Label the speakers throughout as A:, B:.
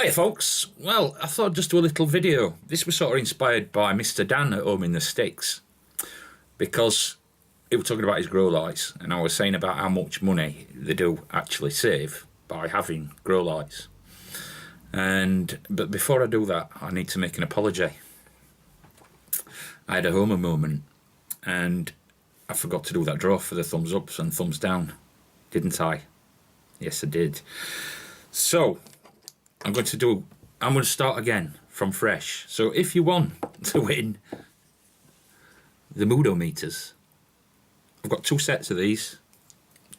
A: Hi folks, well I thought I'd just do a little video. This was sort of inspired by Mr. Dan at home in the sticks, because he was talking about his grow lights and I was saying about how much money they do actually save by having grow lights. But before I do that, I need to make an apology. I had a Homer moment and I forgot to do that draw for the thumbs ups and thumbs down, didn't I? Yes I did. So I'm going to start again from fresh. So if you want to win the Moodometers, I've got 2 sets of these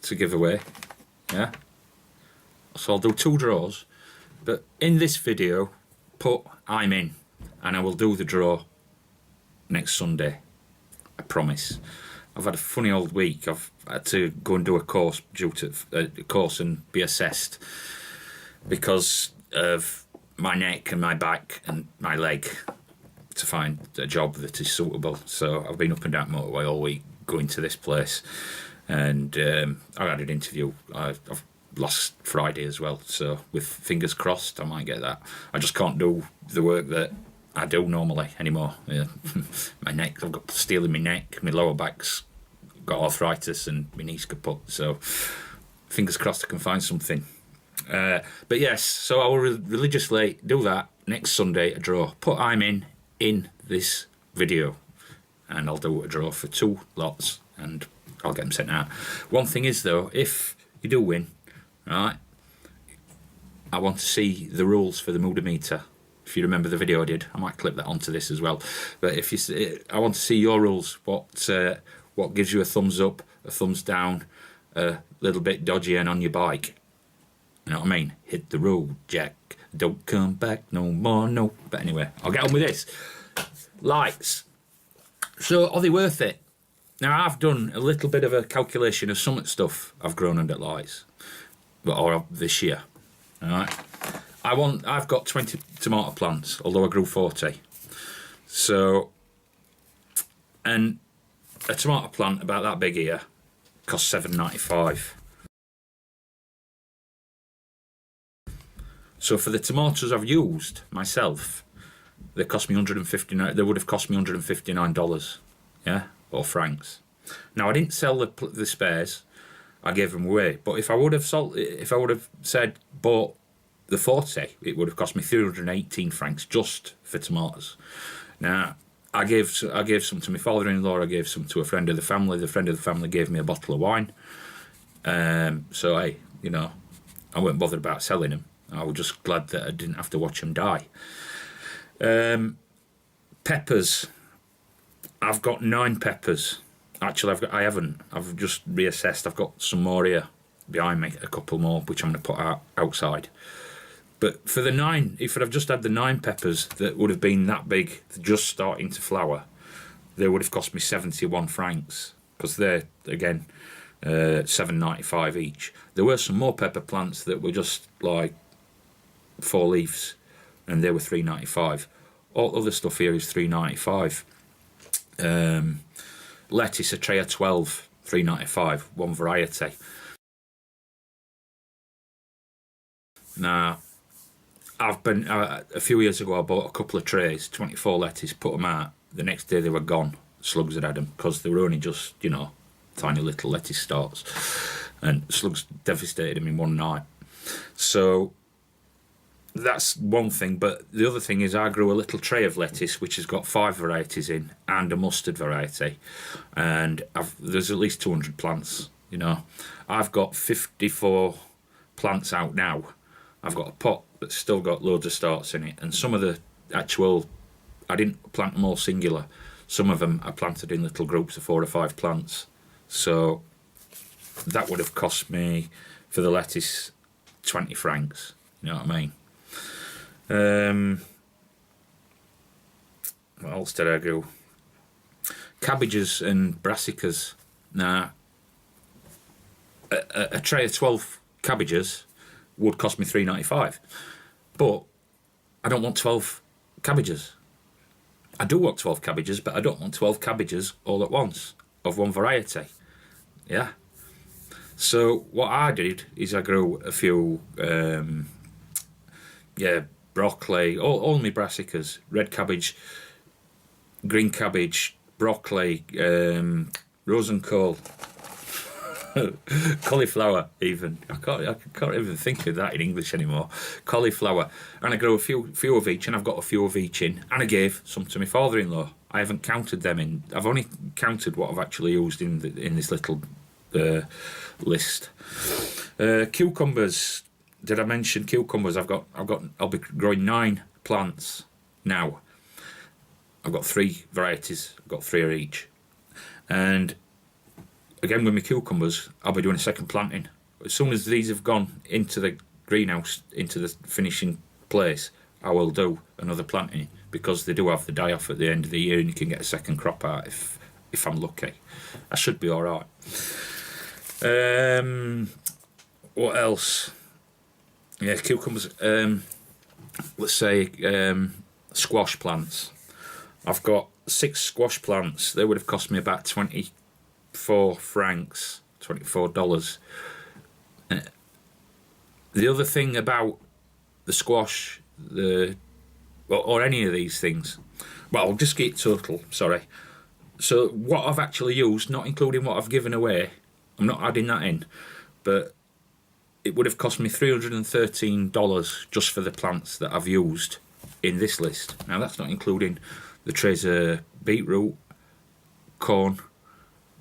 A: to give away. Yeah. So I'll do 2 draws, but in this video, put I'm in, and I will do the draw next Sunday. I promise. I've had a funny old week. I've had to go and do a course due to a course and be assessed because of my neck and my back and my leg to find a job that is suitable. So I've been up and down motorway all week going to this place, and I had an interview. I've lost Friday as well, so with fingers crossed I might get that. I just can't do the work that I do normally anymore. Yeah. My neck, I've got steel in my neck, my lower back's got arthritis and my knee's kaput, so fingers crossed I can find something. But yes, so I will religiously do that next Sunday, a draw. Put I'm in this video, and I'll do a draw for 2 lots and I'll get them sent out. One thing is though, if you do win, right, I want to see the rules for the Moodometer. If you remember the video I did, I might clip that onto this as well. But if you, I want to see your rules. What gives you a thumbs up, a thumbs down, a little bit dodgy and on your bike? You know what I mean? Hit the road, Jack. Don't come back no more, no. But anyway, I'll get on with this. Lights. So, are they worth it? Now, I've done a little bit of a calculation of some stuff I've grown under lights, or this year. All right. I've got 20 tomato plants, although I grew 40. So, and a tomato plant about that big here costs $7.95. So for the tomatoes I've used myself, they cost me $159. They would have cost me $159, yeah, or francs. Now I didn't sell the spares; I gave them away. But if I would have said bought the 40, it would have cost me 318 francs just for tomatoes. Now I gave some to my father-in-law. I gave some to a friend of the family. The friend of the family gave me a bottle of wine. So I weren't bothered about selling them. I was just glad that I didn't have to watch them die. Peppers. I've got 9 peppers. Actually, I've just reassessed. I've got some more here behind me, a couple more, which I'm going to put outside. But for the 9, if I'd have just had the 9 peppers that would have been that big, just starting to flower, they would have cost me 71 francs, because they're, again, $7.95 each. There were some more pepper plants that were just like 4 leaves, and they were $3.95. All other stuff here is $3.95. Lettuce, a tray of 12, $3.95, one variety. Now, I've been a few years ago I bought a couple of trays, 24 lettuce, put them out. The next day they were gone. Slugs had them because they were only just, tiny little lettuce starts, and slugs devastated them in one night. So that's one thing. But the other thing is I grew a little tray of lettuce which has got 5 varieties in and a mustard variety, and there's at least 200 plants. I've got 54 plants out now. I've got a pot that's still got loads of starts in it, and some of the I didn't plant them all singular. Some of them I planted in little groups of 4 or 5 plants. So that would have cost me, for the lettuce, 20 francs. You know what I mean? What else did I do? Cabbages and brassicas. Now, a tray of 12 cabbages would cost me $3.95. But I don't want 12 cabbages. I do want 12 cabbages, but I don't want 12 cabbages all at once of one variety. Yeah. So what I did is I grew a few yeah, broccoli, all my brassicas, red cabbage, green cabbage, broccoli, rosencole, cauliflower even. I can't even think of that in English anymore. Cauliflower. And I grow a few of each, and I've got a few of each in. And I gave some to my father-in-law. I haven't counted them in. I've only counted what I've actually used in this little list. Cucumbers. Did I mention cucumbers? I'll be growing 9 plants now. I've got 3 varieties. I've got 3 of each. And again, with my cucumbers, I'll be doing a second planting. As soon as these have gone into the greenhouse, into the finishing place, I will do another planting, because they do have the die off at the end of the year, and you can get a second crop out if I'm lucky. I should be all right. What else? Yeah, cucumbers. Let's say squash plants. I've got 6 squash plants. They would have cost me about 24 francs, $24. The other thing about the squash, or any of these things, well, I'll just get total, sorry. So what I've actually used, not including what I've given away, I'm not adding that in, but it would have cost me $313 just for the plants that I've used in this list. Now that's not including the trays of beetroot, corn,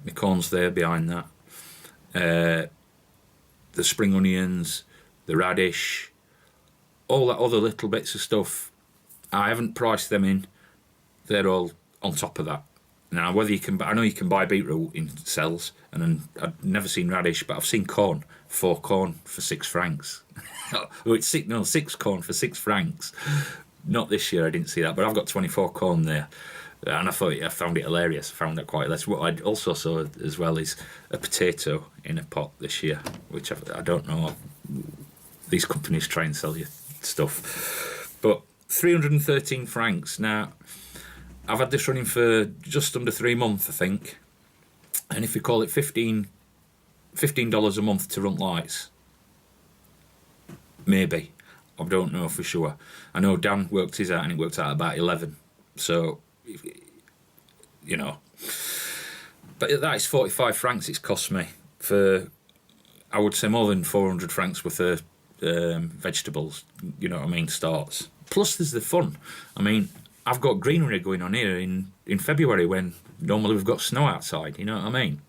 A: my corn's there behind that, the spring onions, the radish, all that other little bits of stuff. I haven't priced them in. They're all on top of that. Now, whether you can, I know you can buy beetroot in cells, and then I've never seen radish, but I've seen corn, 4 corn for 6 francs. Oh, it's 6 corn for 6 francs. Not this year, I didn't see that, but I've got 24 corn there. And I found it hilarious. I found that quite hilarious. What I also saw as well is a potato in a pot this year, which I don't know. These companies try and sell you stuff. But 313 francs. Now, I've had this running for just under 3 months, I think. And if you call it $15 a month to run lights, maybe. I don't know for sure. I know Dan worked his out, and it worked out about 11. So, you know. But that is 45 francs it's cost me for, I would say, more than 400 francs worth of vegetables, you know what I mean, starts. Plus there's the fun. I mean, I've got greenery going on here in February, when normally we've got snow outside, you know what I mean.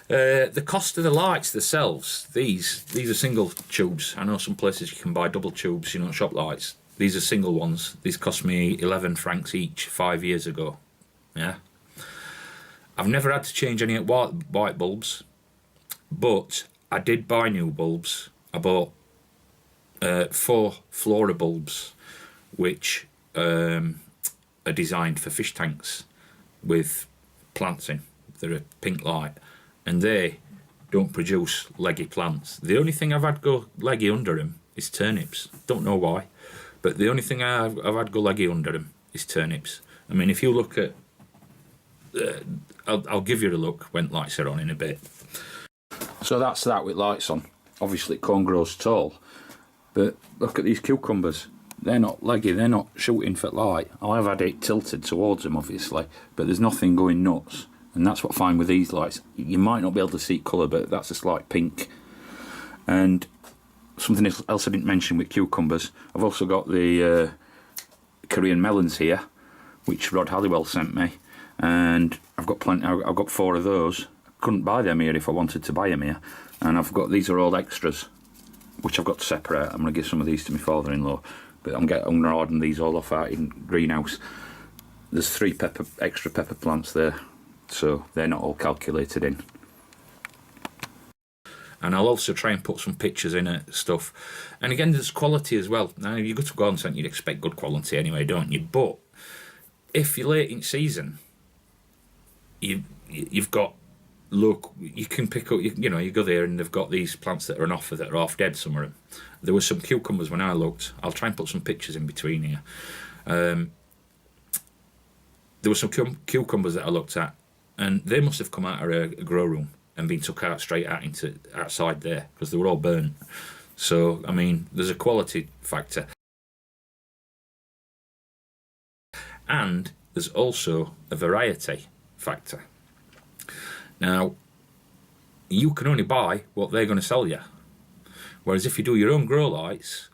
A: The cost of the lights themselves, these are single tubes. I know some places you can buy double tubes, you know, shop lights. These are single ones. These cost me 11 francs each 5 years ago. Yeah. I've never had to change any white bulbs, but I did buy new bulbs. I bought 4 Flora bulbs, which are designed for fish tanks with plants in. They're a pink light, and they don't produce leggy plants. The only thing I've had go leggy under them is turnips. Don't know why, but the only thing I've had go leggy under them is turnips. I mean, if you look at, I'll give you a look when lights are on in a bit. So that's that with lights on. Obviously corn grows tall, but look at these cucumbers. They're not leggy, they're not shooting for light. I have had it tilted towards them, obviously, but there's nothing going nuts. And that's what I find with these lights. You might not be able to see colour, but that's a slight pink. And something else I didn't mention with cucumbers, I've also got the Korean melons here, which Rod Halliwell sent me, and I've got plenty. I've got 4 of those. I couldn't buy them here if I wanted to buy them here, and I've got, these are all extras, which I've got to separate. I'm going to give some of these to my father-in-law, but I'm going to harden these all off out in greenhouse. There's 3 extra pepper plants there, so they're not all calculated in. And I'll also try and put some pictures in it, stuff. And again, there's quality as well. Now, you go to garden centre, you'd expect good quality anyway, don't you? But if you're late in season, you've got, look, you can pick up, you know, you go there and they've got these plants that are on offer that are half dead, some of them. There were some cucumbers when I looked. I'll try and put some pictures in between here. There were some cucumbers that I looked at, and they must have come out of a grow room and been took out straight out into outside there, because they were all burnt. So, I mean, there's a quality factor. And there's also a variety factor. Now, you can only buy what they're going to sell you. Whereas if you do your own grow lights,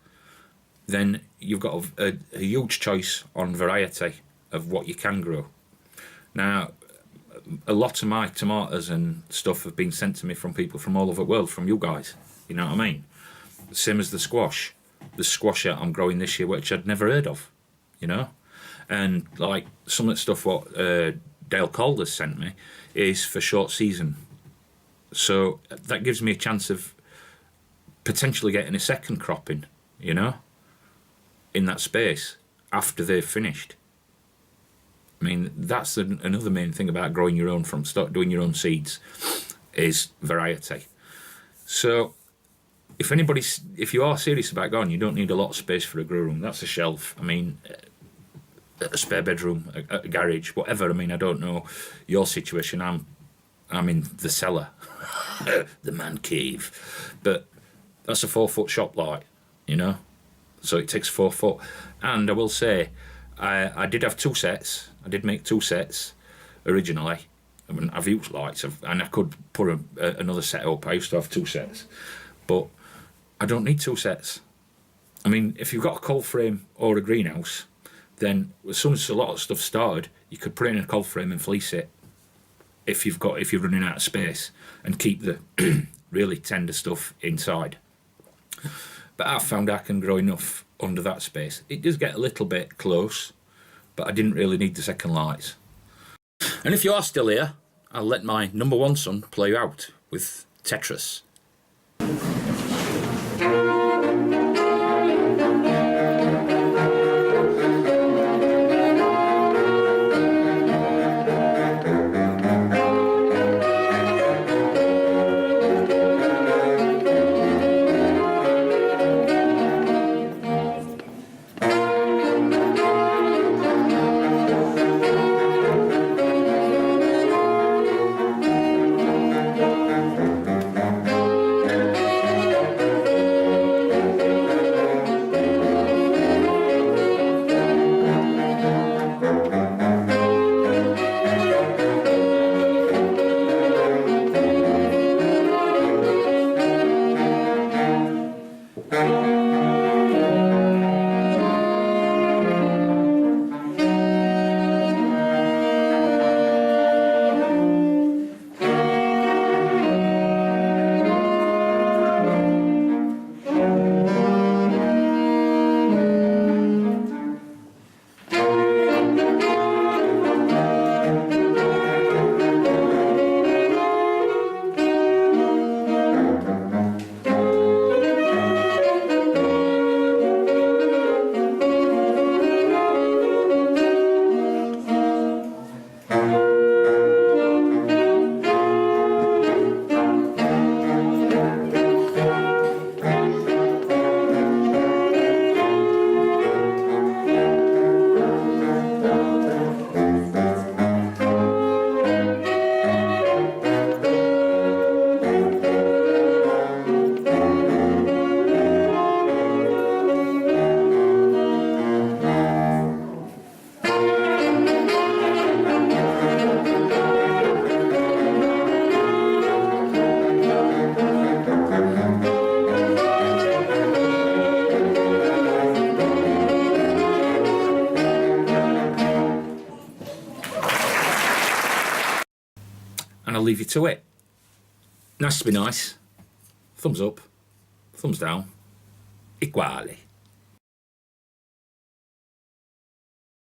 A: then you've got a huge choice on variety of what you can grow. Now, a lot of my tomatoes and stuff have been sent to me from people from all over the world, from you guys. You know what I mean? Same as the squash. The squash that I'm growing this year, which I'd never heard of, you know? And like some of the stuff what Dale Calder's sent me is for short season. So that gives me a chance of potentially getting a second crop in, you know, in that space after they've finished. I mean, that's another main thing about growing your own from start doing your own seeds is variety. So if you are serious about going, you don't need a lot of space for a grow room. That's a shelf. I mean, a spare bedroom, a garage, whatever. I mean, I don't know your situation. I'm in the cellar, the man cave, but that's a 4-foot shop light, you know. So it takes 4 foot. And I will say, I did have 2 sets. I did make 2 sets originally. I mean, I've used lights, and I could put another set up. I used to have 2 sets, but I don't need 2 sets. I mean, if you've got a cold frame or a greenhouse, then as soon as a lot of stuff started, you could put it in a cold frame and fleece it. If you're running out of space, and keep the really tender stuff inside. But I've found I can grow enough under that space. It does get a little bit close, but I didn't really need the second lights. And if you are still here, I'll let my number 1 son play you out with Tetris. And I'll leave you to it. Nice to be nice. Thumbs up. Thumbs down. Equali.